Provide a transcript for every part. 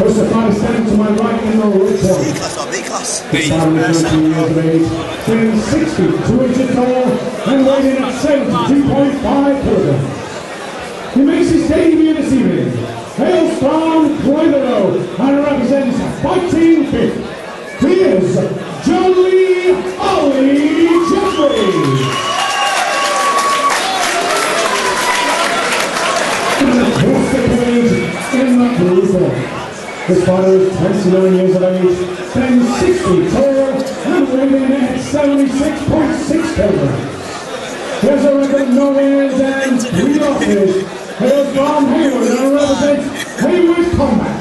First the fighter standing to my right in the red corner. B-class. This fighter is 19 years of age, standing 6 feet 2 inches tall, and weighing at 72.5 kilograms. He makes his debut this evening. Hails from Croydon and represents Fighting Fit. He is Ollie Jeffries. Across the cage in the blue corner. This fighter is 29 years of age, standing 6 feet tall, and weighing at 76.6 kilograms. There's a record no wins and 3 losses. Hails from Hayward and represents Hayward Combat.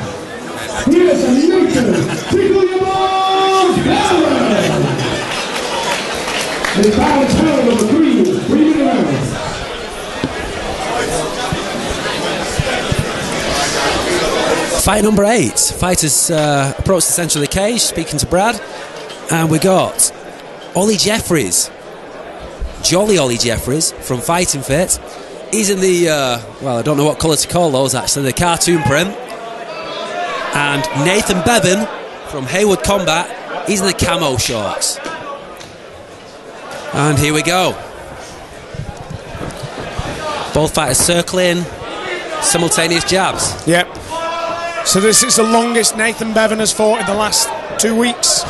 He is a Nathan Bevan. His battle is held over 3 rounds. Fight number 8. Fighters approach the centre of the cage, speaking to Brad, and we got Ollie Jeffries, Jolly Ollie Jeffries from Fighting Fit. He's in the, well, I don't know what colour to call those actually, the cartoon print. And Nathan Bevan from Hayward Combat, he's in the camo shorts. And here we go. Both fighters circling, simultaneous jabs. Yep. So this is the longest Nathan Bevan has fought in the last 2 weeks.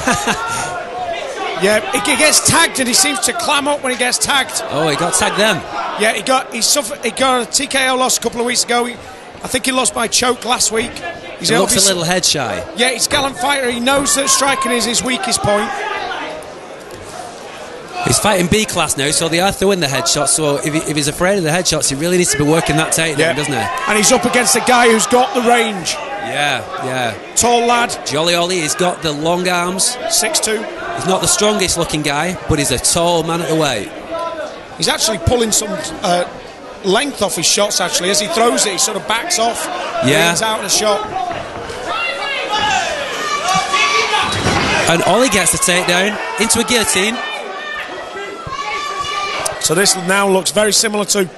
Yeah, he gets tagged and he seems to clam up when he gets tagged. Oh, he got tagged then. Yeah, he got a TKO loss a couple of weeks ago. I think he lost by choke last week. He looks a little head shy. Yeah, he's a gallant fighter. He knows that striking is his weakest point. He's fighting B class now, so they are throwing the headshots. So if he's afraid of the headshots, he really needs to be working that takedown, doesn't he? And he's up against a guy who's got the range. Yeah. Tall lad. Jolly Ollie, he's got the long arms. 6'2". He's not the strongest looking guy, but he's a tall man at the weight. He's actually pulling some length off his shots, actually. As he throws it, he sort of backs off. Yeah. Leans out of the shot. And Ollie gets the takedown into a guillotine. So this now looks very similar to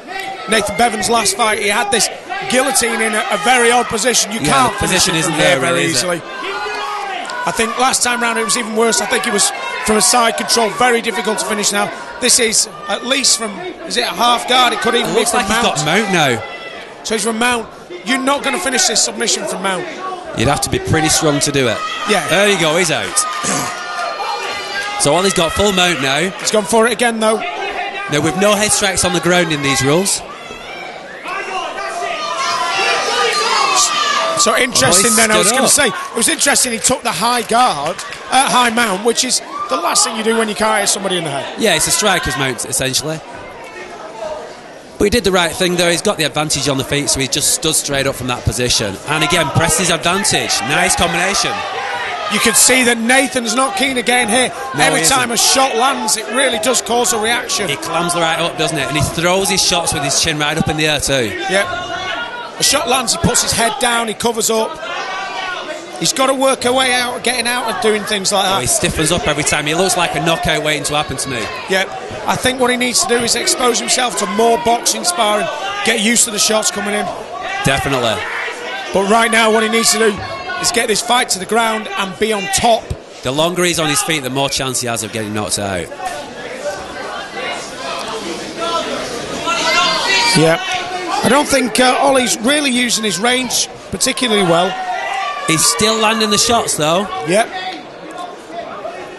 Nathan Bevan's last fight. He had this guillotine in a very odd position. You can't finish it from there very easily. I think last time round it was even worse. I think it was from a side control, very difficult to finish now. This is at least from, is it a half guard? It could even be from mount. He's got mount now. So he's from mount. You're not going to finish this submission from mount. You'd have to be pretty strong to do it. Yeah. There you go, he's out. So Ollie's got full mount now. He's gone for it again though. Now with no head strikes on the ground in these rules. So interesting then, I was going to say, it was interesting he took the high guard, high mount, which is the last thing you do when you can't hit somebody in the head. Yeah, it's a striker's mount, essentially. But he did the right thing, though. He's got the advantage on the feet, so he just stood straight up from that position. And again, pressed his advantage. Nice combination. You can see that Nathan's not keen to get in here. No, every time a shot lands, it really does cause a reaction. He clams right up, doesn't it? And he throws his shots with his chin right up in the air, too. Yep. A shot lands, he puts his head down, he covers up. He's got to work a way out, getting out and doing things like that. Oh, he stiffens up every time. He looks like a knockout waiting to happen to me. Yep. I think what he needs to do is expose himself to more boxing sparring, get used to the shots coming in. Definitely. But right now, what he needs to do is get this fight to the ground and be on top. The longer he's on his feet, the more chance he has of getting knocked out. Yeah. I don't think Ollie's really using his range particularly well. He's still landing the shots, though. Yep.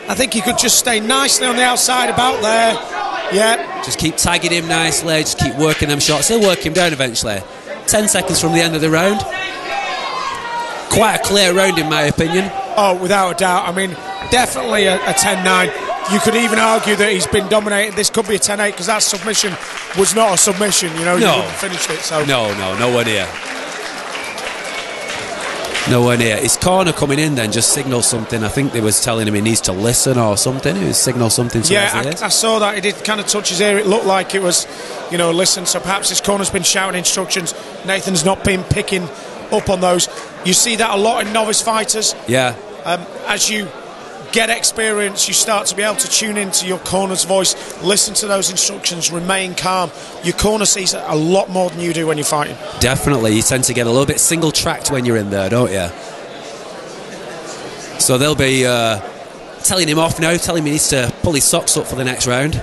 I think he could just stay nicely on the outside about there. Yeah. Just keep tagging him nicely, just keep working them shots. He'll work him down eventually. 10 seconds from the end of the round. Quite a clear round, in my opinion. Oh, without a doubt. I mean, definitely a 10-9. You could even argue that he's been dominated. This could be a 10-8 because that submission was not a submission. You know, he wouldn't have finished it. So nowhere near. Nowhere near. His corner coming in then just signals something. I think they was telling him he needs to listen or something. It was signal something to his ears. I saw that. He did kind of touch his ear. It looked like it was, you know, listen. So perhaps his corner's been shouting instructions. Nathan's not been picking up on those. You see that a lot in novice fighters. Yeah. As you get experience, you start to be able to tune into your corner's voice, listen to those instructions, remain calm. Your corner sees a lot more than you do when you're fighting. Definitely. You tend to get a little bit single-tracked when you're in there, don't you? So they'll be telling him off now, telling him he needs to pull his socks up for the next round.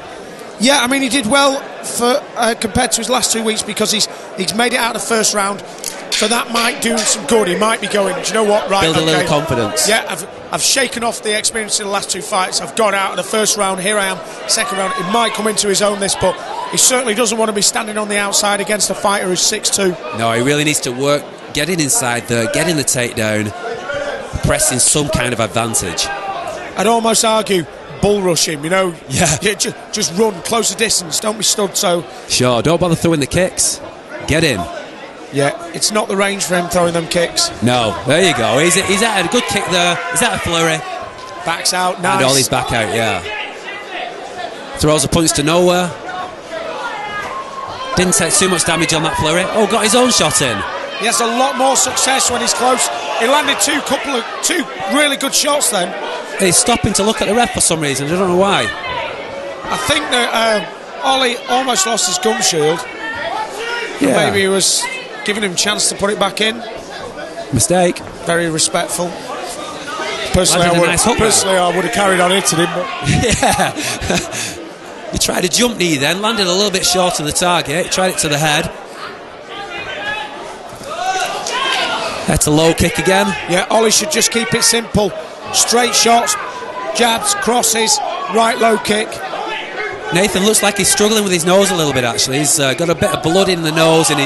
Yeah, I mean, he did well for compared to his last 2 weeks, because he's made it out of the first round. So that might do some good. He might be going, do you know what, right, build a little confidence. Yeah, I've shaken off the experience in the last 2 fights. I've got out of the first round. Here I am, second round. It might come into his own, this, but he certainly doesn't want to be standing on the outside against a fighter who's 6'2". No, he really needs to work, getting inside there, getting the takedown, pressing some kind of advantage. I'd almost argue bull rush him, you know. Yeah. Just run, close the distance, don't be stood so. Sure, don't bother throwing the kicks. Get in. Yeah, it's not the range for him throwing them kicks. No, there you go. He's at a good kick there. He's at a flurry. Backs out, nice. And Ollie's back out, yeah. Throws a punch to nowhere. Didn't take too much damage on that flurry. Oh, got his own shot in. He has a lot more success when he's close. He landed two really good shots then. He's stopping to look at the ref for some reason. I don't know why. I think that Ollie almost lost his gum shield. Yeah. Maybe he was giving him a chance to put it back in. Mistake. Very respectful. Personally, I would have carried on hitting him. But yeah. He tried a jump knee then, landed a little bit short of the target. Tried it to the head. That's a low kick again. Yeah, Ollie should just keep it simple. Straight shots, jabs, crosses, right low kick. Nathan looks like he's struggling with his nose a little bit, actually. He's got a bit of blood in the nose and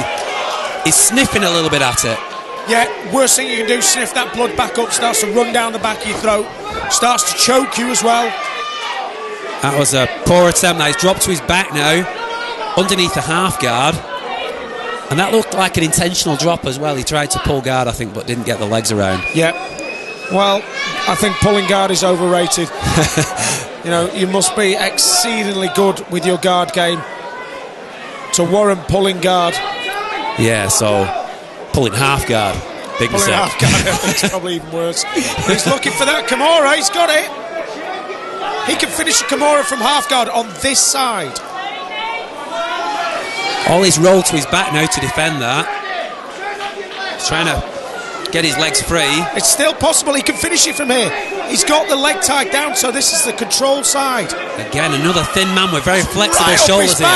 he's sniffing a little bit at it. Yeah, worst thing you can do, sniff that blood back up, starts to run down the back of your throat, starts to choke you as well. That was a poor attempt. Now he's dropped to his back now, underneath the half guard. And that looked like an intentional drop as well. He tried to pull guard, I think, but didn't get the legs around. Yeah. Well, I think pulling guard is overrated. You know, you must be exceedingly good with your guard game to warrant pulling guard. Yeah, so pulling half guard. Big mistake. Half guard, I think it's probably even worse. He's looking for that Kimura. He's got it. He can finish a Kimura from half guard on this side. Ollie's rolled to his back now to defend that. He's trying to get his legs free. It's still possible. He can finish it from here. He's got the leg tied down, so this is the control side. Again, another thin man with very flexible shoulders here.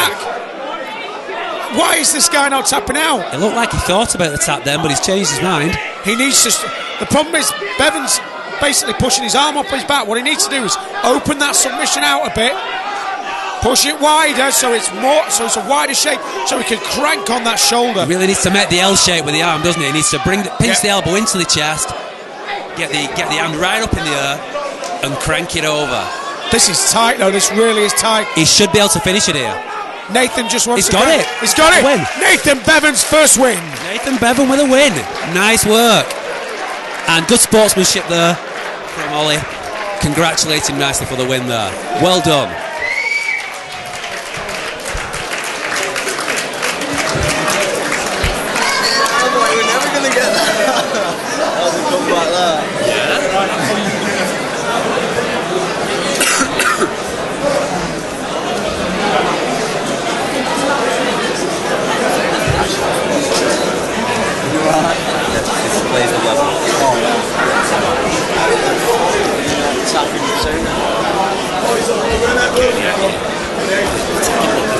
Why is this guy not tapping out? It looked like he thought about the tap then, but he's changed his mind. He needs to... The problem is, Bevan's basically pushing his arm up his back. What he needs to do is open that submission out a bit, push it wider so it's a wider shape, so he can crank on that shoulder. He really needs to make the L shape with the arm, doesn't he? He needs to pinch the elbow into the chest, get the hand right up in the air, and crank it over. This is tight though. This really is tight. He should be able to finish it here. Nathan just wants He's got it. He's got it. Win. Nathan Bevan's first win. Nathan Bevan with a win. Nice work. And good sportsmanship there from Ollie. Congratulate him nicely for the win there. Well done. We're never going to get that. How's it come back there? Yeah. Plays the level. Tapping soon.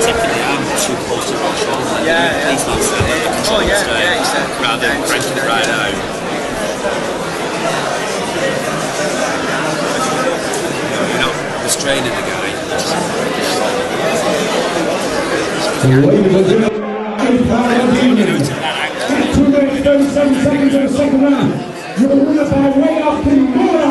Taking the arm too close to the shoulder. Yeah. Oh yeah, exactly. Rather than cranking it right out. You're not restraining the guy. Ladies and gentlemen, 2 minutes 37 seconds in the second round. You're the winner by way of Kimura.